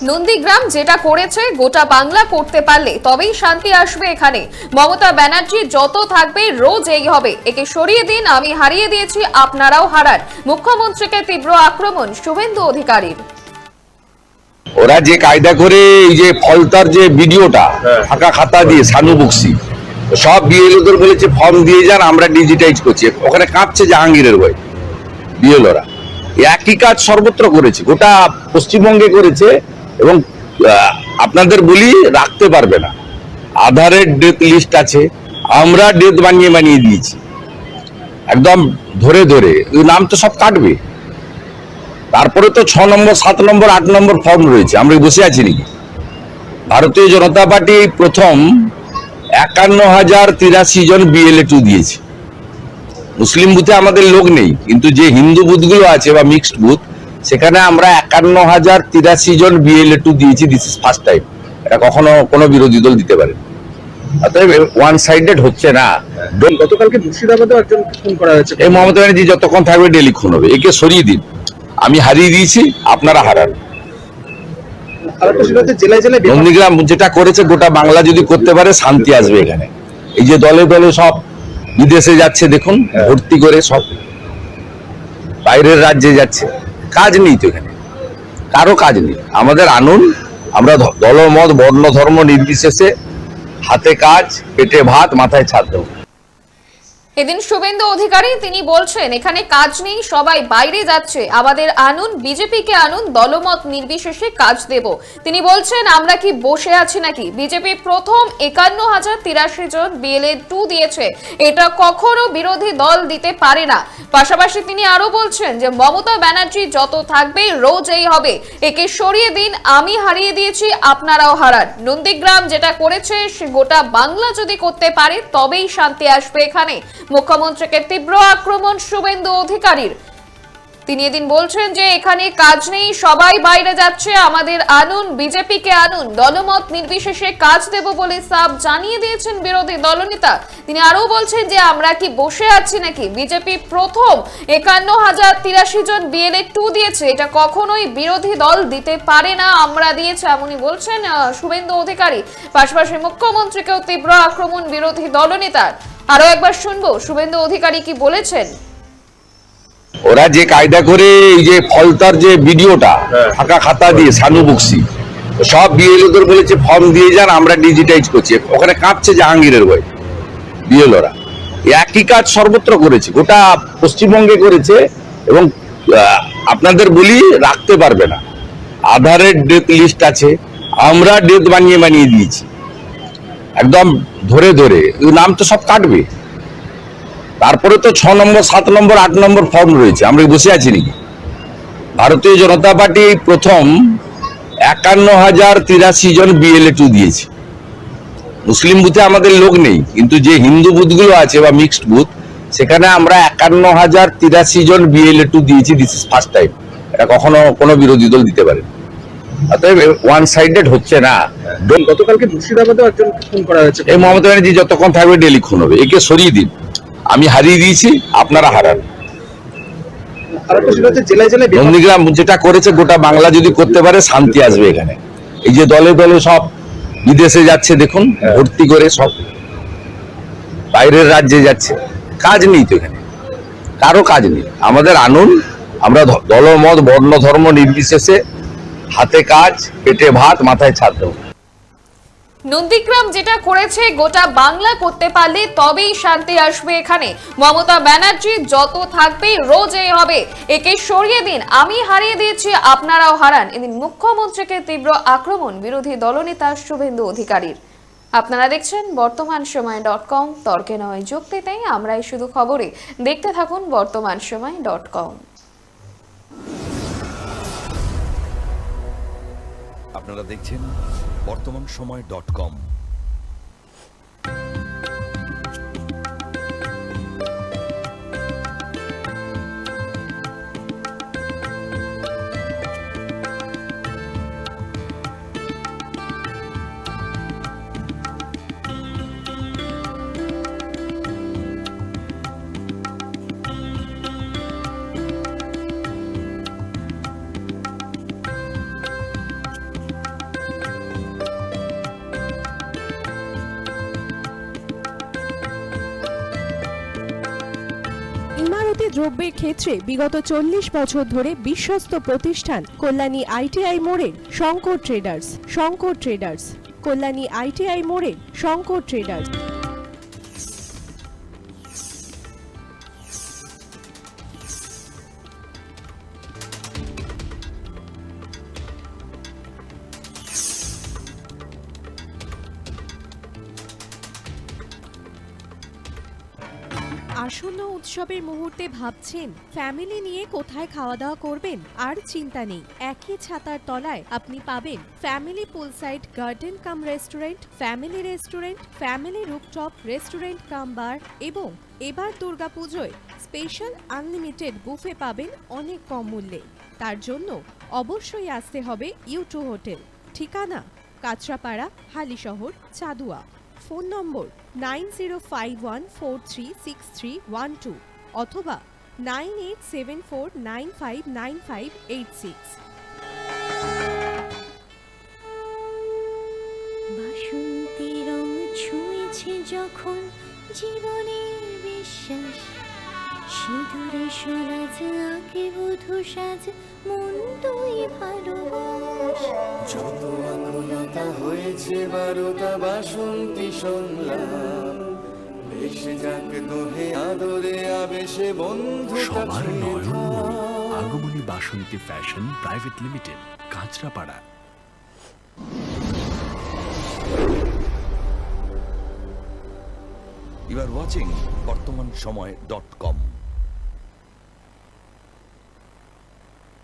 নন্দীগ্রাম যেটা করেছে গোটা বাংলা করতে পারলে তবেই শান্তি আসবে এখানে। মমতা ব্যানার্জি যত থাকবে রোজ এই হবে, একে সরিয়ে দিন, আমি হারিয়ে দিয়েছি আপনারাও হারান। মুখ্যমন্ত্রীকে তীব্র আক্রমণ শুভেন্দু অধিকারীর। ওরা যে কায়দা করে এই যে ফলতার যে ভিডিওটা ফাঁকা খাতা দিয়ে সানু বক্সি সব বিএলওদের বলেছে ফর্ম দিয়ে যান, আমরা ডিজিটাইজ করছি। ওখানে কাঁপছে জাহাঙ্গীরের বই বিএলওরা। একই কাজ সর্বত্র করেছে, গোটা পশ্চিমবঙ্গে করেছে। এবং আপনাদের বলি রাখতে পারবে না, আধারের ডেথ লিস্ট আছে, আমরা ডেথ বানিয়ে দিয়েছি একদম ধরে ধরে। নাম তো সব কাটবে। তারপরে তো 6 নম্বর 7 নম্বর 8 নম্বর ফর্ম রয়েছে, আমরা বসে আছি নাকি? ভারতীয় জনতা পার্টি প্রথম 51,083 জন BLA2 দিয়েছে। মুসলিম বুথে আমাদের লোক নেই, কিন্তু যে হিন্দু বুথগুলো আছে বা মিক্সড বুথ, সেখানে আমরা 51,083 জন BLA2 দিয়েছি। This is first time. এটা কখনো কোনো বিরোধী দল দিতে পারে। অতএব ওয়ান সাইডেড হচ্ছে না। গতকালকে মুর্শিদাবাদে একজন খুন করা হয়েছে। এই মমতা ব্যানার্জি যতক্ষণ থাকবে ডেলি খুন হবে, একে সরিয়ে দিন, আমি হারিয়ে দিয়েছি আপনারা হারান। নন্দীগ্রাম যেটা করেছে গোটা বাংলা যদি করতে পারে শান্তি আসবে এখানে। এই যে দলে দলে সব বিদেশে যাচ্ছে দেখুন, ভর্তি করে সব বাইরের রাজ্যে যাচ্ছে, কাজ নেই তো এখানে, কারো কাজ নেই। আমাদের আনুন, আমরা দলমত বর্ণ ধর্ম নির্বিশেষে হাতে কাজ, পেটে ভাত, মাথায় ছাদ দেব। এদিন শুভেন্দু অধিকারী তিনি বলছেন এখানে কাজ নেই, সবাই বাইরে যাচ্ছে, আমাদের আনুন, বিজেপিকে আনুন, দলমত নির্বিশেষে কাজ দেব। তিনি বলছেন আমরা কি বসে আছি নাকি? বিজেপি প্রথম 51,083 জন BLA2 দিয়েছে, এটা কখনো বিরোধী দল দিতে পারে না। পাশাপাশি তিনি আরো বলছেন যে মমতা ব্যানার্জি যত থাকবে রোজ এই হবে, একে সরিয়ে দিন, আমি হারিয়ে দিয়েছি আপনারাও হারান। নন্দীগ্রাম যেটা করেছে সে গোটা বাংলা যদি করতে পারে তবেই শান্তি আসবে এখানে। মুখ্যমন্ত্রীকে তীব্র আক্রমণ শুভেন্দু অধিকারীর। তিনি এদিন বলছেন যে এখানে কাজ নেই, সবাই বাইরে যাচ্ছে, আমাদের আনুন, বিজেপিকে আনুন, দলমত নির্বিশেষে কাজ দেব বলে সাফ জানিয়ে দিয়েছেন বিরোধী দলনেতা। তিনি আরো বলছেন যে আমরা কি বসে আছি নাকি? বিজেপি প্রথম 51,083 জন BLA2 দিয়েছে, এটা কখনোই বিরোধী দল দিতে পারে না, আমরা দিয়েছে, এমনই বলছেন শুভেন্দু অধিকারী। পাশাপাশি মুখ্যমন্ত্রীকেও তীব্র আক্রমণ বিরোধী দলনেতার। আরো একবার শুনবো শুভেন্দু অধিকারী কি বলেছেন। ওরা যে কায়দা করে এই যে ফলতার যে ভিডিওটা ফাঁকা খাতা দিয়ে সানু বক্সি সব বিএলওদের বলেছে ফর্ম দিয়ে যান, আমরা ডিজিটাইজ করছি। ওখানে কাঁপছে জাহাঙ্গীরের বই বিএলওরা। একই কাজ সর্বত্র করেছে, গোটা পশ্চিমবঙ্গে করেছে। এবং আপনাদের বলি রাখতে পারবে না, আধারের ডেথ লিস্ট আছে, আমরা ডেথ বানিয়ে দিয়েছি একদম ধরে ধরে। নাম তো সব কাটবে। তারপরে তো 6 নম্বর 7 নম্বর 8 নম্বর ফর্ম রয়েছে, আমরা বসে আছি নাকি? ভারতীয় জনতা পার্টি প্রথম 51,083 জন BLA2 দিয়েছে। মুসলিম বুথে আমাদের লোক নেই, কিন্তু যে হিন্দু বুথগুলো আছে বা মিক্সড বুথ, সেখানে আমরা 51,083 জন BLA2 দিয়েছি। This is first time. এটা কখনো কোনো বিরোধী দল দিতে পারে। অতএব ওয়ান সাইডেড হচ্ছে না। গতকালকে মুর্শিদাবাদে একজন খুন করা হয়েছে। এই মমতা ব্যানার্জি যতক্ষণ থাকবে ডেলি খুন হবে, একে সরিয়ে দিন, আমি হারিয়ে দিয়েছি আপনারা হারান। নন্দীগ্রাম যেটা করেছে গোটা বাংলা যদি করতে পারে শান্তি আসবে এখানে। এই যে দলে দলে সব বিদেশে যাচ্ছে দেখুন, ভর্তি করে সব বাইরের রাজ্যে যাচ্ছে, কাজ নেই তো এখানে, কারো কাজ নেই। আমাদের আনুন, আমরা দলমত বর্ণ ধর্ম নির্বিশেষে হাতে কাজ, পেটে ভাত, মাথায় ছাদ দেব। নন্দীগ্রাম যেটা করেছে গোটা বাংলা করতে পারলে তবেই শান্তি আসবে এখানে। মমতা ব্যানার্জি যত থাকবে রোজ এই হবে, একে সরিয়ে দিন, আমি হারিয়ে দিয়েছি আপনারাও হারান। এদিন মুখ্যমন্ত্রীকে তীব্র আক্রমণ বিরোধী দলনেতা শুভেন্দু অধিকারীর। আপনারা দেখছেন বর্তমান সময়.com, তর্কে নয় যুক্তিতে আমরাই শুধু খবরে। দেখতে থাকুন বর্তমান সময়.com। আপনারা দেখছেন বর্তমান সময়.com। দ্রব্যের ক্ষেত্রে বিগত 40 বছর ধরে বিশ্বস্ত প্রতিষ্ঠান কল্যাণী ITI মোড়ের Shankar traders. Shankar traders, Kalyani ITI মোড়ের শঙ্কর ট্রেডার্স। আসন্ন উৎসবের মুহূর্তে ভাবছেন ফ্যামিলি নিয়ে কোথায় খাওয়া দাওয়া করবেন? আর চিন্তা নেই, একই ছাতার তলায় আপনি পাবেন family poolside garden cum restaurant, family rooftop restaurant cum bar এবং এবার দুর্গাপুজোয় স্পেশাল আনলিমিটেড বুফে পাবেন অনেক কম মূল্যে। তার জন্য অবশ্যই আসতে হবে U2 হোটেল। ঠিকানা কাঁচরাপাড়া, হালিশহর, চাদুয়া। ফোন নম্বর 9051436312 অথবা 9874959586। বাসন্তী রং ছুঁয়েছে যখন জীবনের বিশ্বাস, সিঁদুরে সরাজ আঁকে বধূ সাজ, মন তুই ভালোবাস। যত আকুলতা হয়েছে বারোটা বাসন্তী সংলাপ, ভেসে যাক দোহে আদরে আবেশে বন্ধু সবার Nayan Agomoni Basanti fashion private limited, Kanchrapara. You are watching BortomanSomoy.com